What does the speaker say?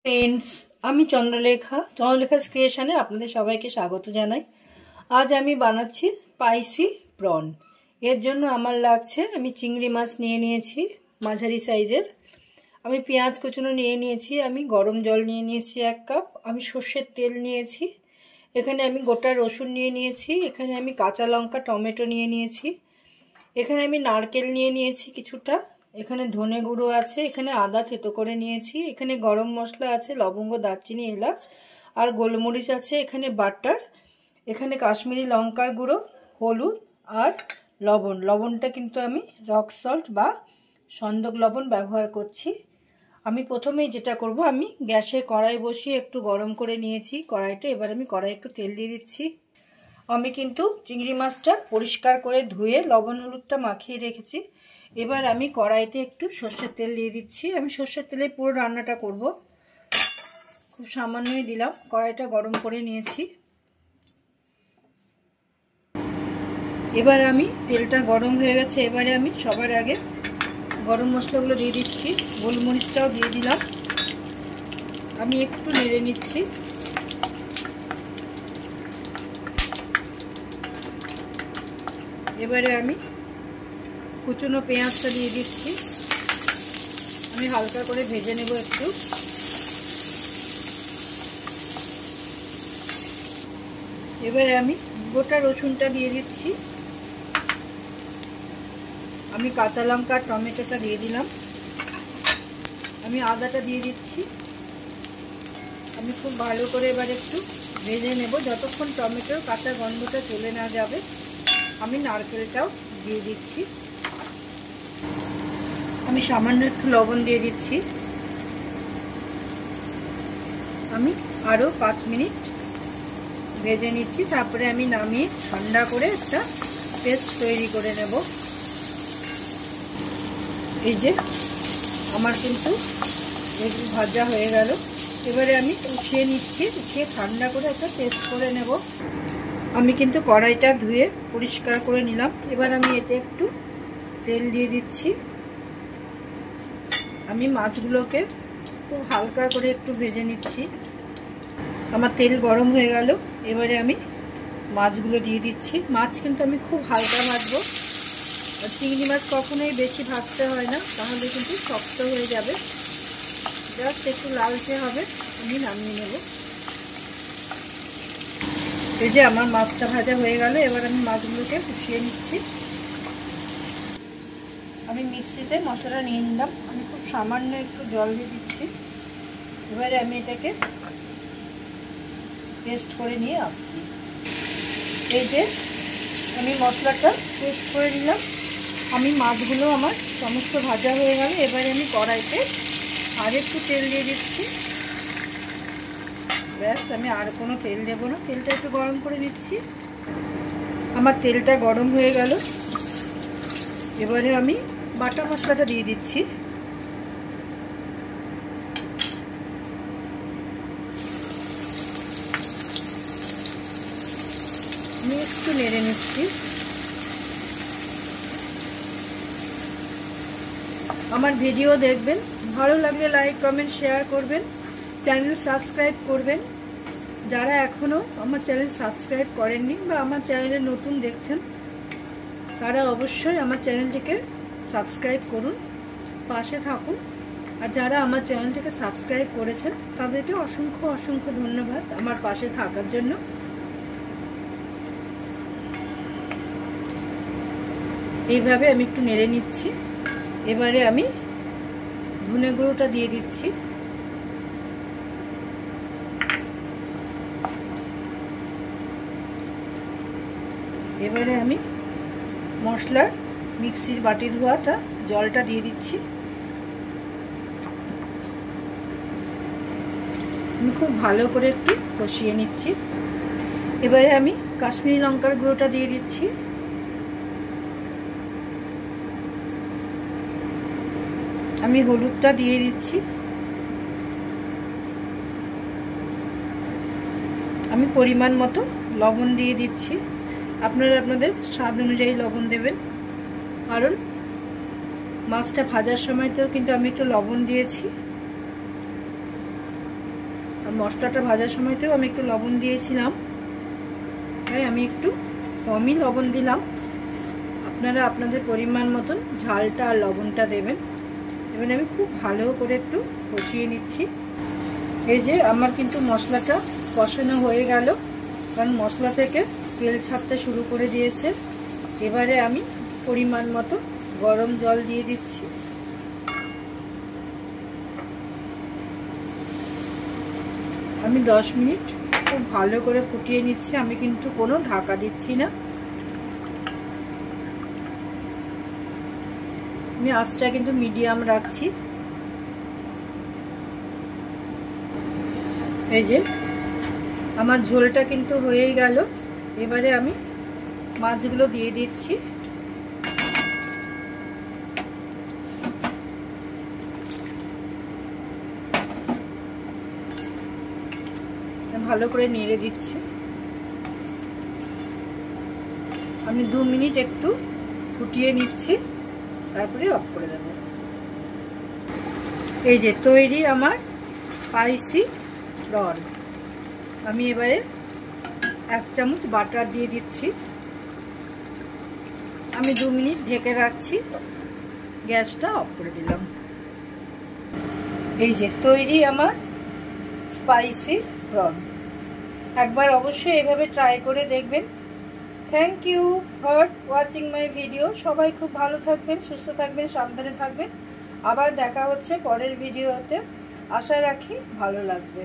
Friends আমি চন্দ্রলেখা ক্রিয়েশনে আপনাদের সবাইকে স্বাগত জানাই। আজ আমি বানাচ্ছি স্পাইসি প্রন। এর জন্য আমার লাগছে আমি চিংড়ি মাছ নিয়ে নিয়েছি মাঝারি সাইজের, আমি পেঁয়াজ কুচনো নিয়ে নিয়েছি, আমি গরম জল নিয়ে নিয়েছি 1 কাপ, আমি সরষের তেল নিয়েছি, এখানে আমি গোটা রসুন নিয়ে নিয়েছি, এখানে আমি কাঁচা লঙ্কা টমেটো নিয়ে নিয়েছি, এখানে আমি নারকেল নিয়ে নিয়েছি কিছুটা, এখানে ধনে গুঁড়ো আছে, এখানে আদা থেতো করে নিয়েছি, এখানে গরম মশলা আছে, লবঙ্গ দারচিনি এলাচ আর গোলমরিচ আছে, এখানে বাটার, এখানে কাশ্মীরি লঙ্কার গুঁড়ো, হলুদ আর লবণটা কিন্তু আমি রক সল্ট বা সন্দক লবণ ব্যবহার করছি। আমি প্রথমেই যেটা করব, আমি গ্যাসে কড়াই বসিয়ে একটু গরম করে নিয়েছি কড়াইটা। এবার আমি কড়াই একটু তেল দিয়ে দিচ্ছি। আমি কিন্তু চিংড়ি মাছটা পরিষ্কার করে ধুয়ে লবণ হলুদটা মাখিয়ে রেখেছি। এবার আমি কড়াইতে একটু সর্ষের তেল দিয়ে দিচ্ছি। আমি সর্ষের তেলে পুরো রান্নাটা করব, খুব সামান্যই দিলাম। কড়াইটা গরম করে নিয়েছি। এবার আমি তেলটা গরম হয়ে গেছে, এবারে আমি সবার আগে গরম মশলাগুলো দিয়ে দিচ্ছি, গোলমরিচটাও দিয়ে দিলাম। আমি একটু নেড়ে নিচ্ছি। এবারে আমি কুচনো পেঁয়াজটা দিয়ে দিচ্ছি, আমি হালকা করে ভেজে নেব একটু। এবারে আমি গোটা রসুনটা দিয়ে দিচ্ছি, আমি কাঁচা লঙ্কা টমেটোটা দিয়ে দিলাম, আমি আদাটা দিয়ে দিচ্ছি। আমি খুব ভালো করে এবার একটু ভেজে নেব যতক্ষণ টমেটোর কাঁচা গন্ধটা চলে না যাবে। আমি নারকেলটাও দিয়ে দিচ্ছি, আমি সামান্য একটু লবণ দিয়ে দিচ্ছি। আমি আরও 5 মিনিট ভেজে নিচ্ছি, তারপরে আমি নামিয়ে ঠান্ডা করে একটা পেস্ট তৈরি করে নেব। এই যে আমার কিন্তু এগুলো ভাজা হয়ে গেল। এবারে আমি উঠিয়ে নিচ্ছি, উঠিয়ে ঠান্ডা করে একটা পেস্ট করে নেব। আমি কিন্তু কড়াইটা ধুয়ে পরিষ্কার করে নিলাম। এবার আমি এতে একটু তেল দিয়ে দিচ্ছি। আমি মাছগুলোকে খুব হালকা করে একটু ভেজে নিচ্ছি। আমার তেল গরম হয়ে গেল, এবারে আমি মাছগুলো দিয়ে দিচ্ছি। মাছ কিন্তু আমি খুব হালকা ভাজবো, আর চিংড়ি মাছ কখনোই বেশি ভাজতে হয় না, তাহলে কিন্তু শক্ত হয়ে যাবে। জাস্ট একটু লালচে হবে, আমি নামিয়ে নেব। এই যে আমার মাছটা ভাজা হয়ে গেল, এবার আমি মাছগুলোকে উঠিয়ে নিচ্ছি। আমি মিক্সিতে মশলাটা নিয়ে নিলাম, আমি খুব সামান্য একটু জল দিয়ে দিচ্ছি। এবারে আমি এটাকে পেস্ট করে নিয়ে আসছি। এই যে আমি মশলাটা পেস্ট করে নিলাম, আমি মাছগুলো আমার সমস্ত ভাজা হয়ে গেল। এবারে আমি কড়াইতে আর একটু তেল দিয়ে দিচ্ছি। ব্যাস, আমি আর কোনো তেল দেবো না, তেলটা একটু গরম করে নিচ্ছি। আমার তেলটা গরম হয়ে গেল, এবারে আমি বাটা মশলাটা দিয়ে দিচ্ছি। আমি একটু নেড়ে নিচ্ছি। আমার ভিডিও দেখবেন, ভালো লাগলে লাইক কমেন্ট শেয়ার করবেন, চ্যানেল সাবস্ক্রাইব করবেন। যারা এখনও আমার চ্যানেল সাবস্ক্রাইব করেননি বা আমার চ্যানেলে নতুন দেখছেন, তারা অবশ্যই আমার চ্যানেলটিকে সাবস্ক্রাইব করুন, পাশে থাকুন। আর যারা আমার চ্যানেলটিকে সাবস্ক্রাইব করেছেন তাদেরকে অসংখ্য অসংখ্য ধন্যবাদ আমার পাশে থাকার জন্য। এইভাবে আমি একটু নেড়ে নিচ্ছি। এবারে আমি ধনে গুঁড়োটা দিয়ে দিচ্ছি। এবারে আমি মশলার মিক্সির বাটি ধোয়াটা জলটা দিয়ে দিচ্ছি। আমি খুব ভালো করে একটু কষিয়ে নিচ্ছি। এবারে আমি কাশ্মীরি লঙ্কার গুঁড়োটা দিয়ে দিচ্ছি। আমি হলুদটা দিয়ে দিচ্ছি। আমি পরিমাণ মতো লবণ দিয়ে দিচ্ছি। আপনারা আপনাদের স্বাদ অনুযায়ী লবণ দেবেন, কারণ মাছটা ভাজার সময়তেও কিন্তু আমি একটু লবণ দিয়েছি। আর মশলাটা ভাজার সময়তেও আমি একটু লবণ দিয়েছিলাম, তাই আমি একটু কমই লবণ দিলাম। আপনারা আপনাদের পরিমাণ মতন ঝালটা আর লবণটা দেবেন। এবার আমি খুব ভালো করে একটু কষিয়ে নিচ্ছি। এই যে আমার কিন্তু মশলাটা কষানো হয়ে গেল, কারণ মশলা থেকে তেল ছাড়তে শুরু করে দিয়েছে। এবারে আমি পরিমাণ মতো গরম জল দিয়ে দিচ্ছি। আমি 10 মিনিট খুব ভালো করে ফুটিয়ে নিচ্ছি। আমি কিন্তু কোনো ঢাকা দিচ্ছি না। আমি আঁচটা কিন্তু মিডিয়াম রাখছি। এই যে আমার ঝোলটা কিন্তু হয়েই গেল। এবারে আমি মাছগুলো দিয়ে দিচ্ছি। ভালো করে নেড়ে দিচ্ছি। আমি 2 মিনিট একটু ফুটিয়ে নিচ্ছি, তারপরে অফ করে দেব। এই যে তৈরি আমার স্পাইসি প্রন। আমি এবারে 1 চামচ বাটার দিয়ে দিচ্ছি। আমি 2 মিনিট ঢেকে রাখছি, গ্যাসটা অফ করে দিলাম। এই যে তৈরি আমার স্পাইসি প্রন। একবার অবশ্যই এভাবে ট্রাই করে দেখবেন। Thank you for watching my video. সবাই খুব ভালো থাকবেন, সুস্থ থাকবেন, সাবধানে থাকবেন। আবার দেখা হচ্ছে পরের ভিডিওতে। আশা রাখি ভালো লাগবে।